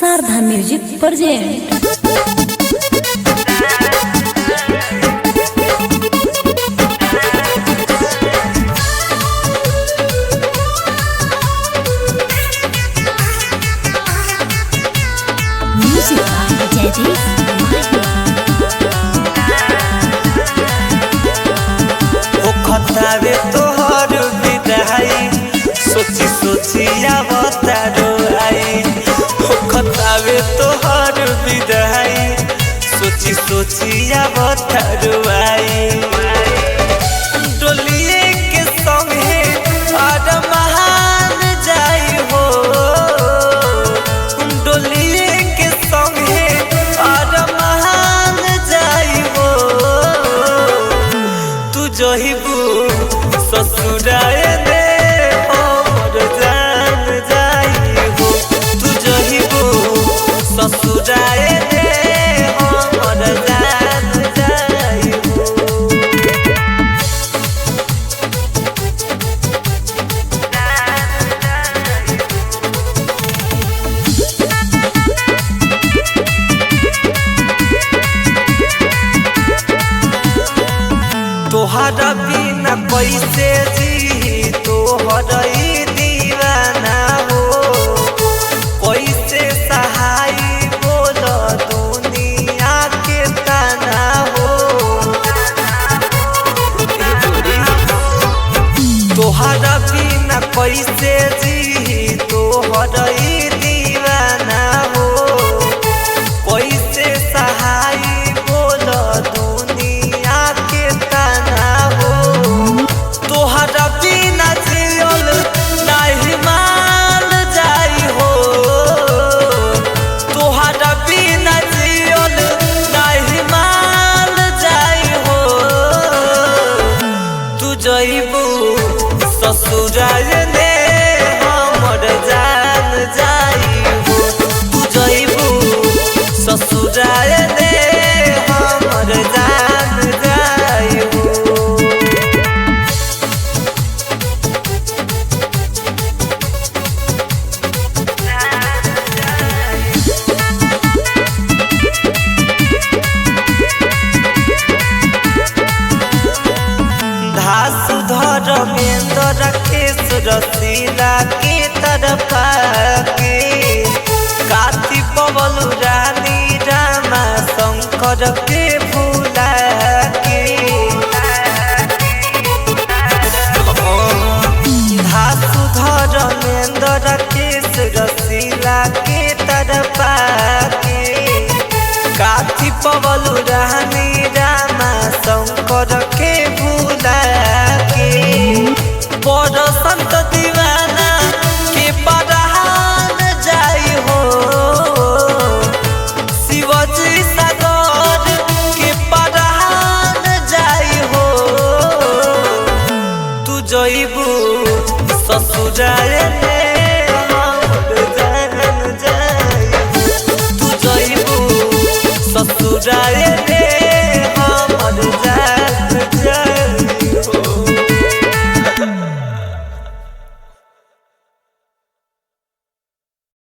Sharda music present. खतावे तोहर विदाई सोची सोची आवतारो आई। खतावे तोहर विदाई सोची सोची आवतारो आई। डोलिए के संगे और महान जाई हो, डोलिए के संगे और महान जाई हो। तू जहिबू ससुराए दे हमर जान जाई हो। तू जहिबू ससुराए दे हमर जान जाई हो। तोहरा बिना कैसे जी तोहरा दीवाना हो। कैसे सहाई बोल दुनिया के ताना हो। तोहरा बिना कैसे जी तोहरा दीवाना हो। कैसे सहाई बोल दुनिया के ताना हो। तोहरा बिना जियल नहीं मान जाई हो। तोहरा बिना जियल नहीं मान जाई हो। तू जइबू ससुराल में हमर जान जाई हो। तू जइबू ससुराल में हमर जान जाई हो। धर्मेंद्र केस रसीला के तरफा के काती पवन रानी रामा शंकर के भूला के। धासु धर्मेंद्र केस रसीला के तरफा के काती पवन रानी रामा शंकर के भूला के। बड़ संत दीवाना के परान जाई हो। शिवजी सागर के परान जाई हो। तू जइबू ससुराल में हमर जान जाई हो। तू जइबू ससुराल में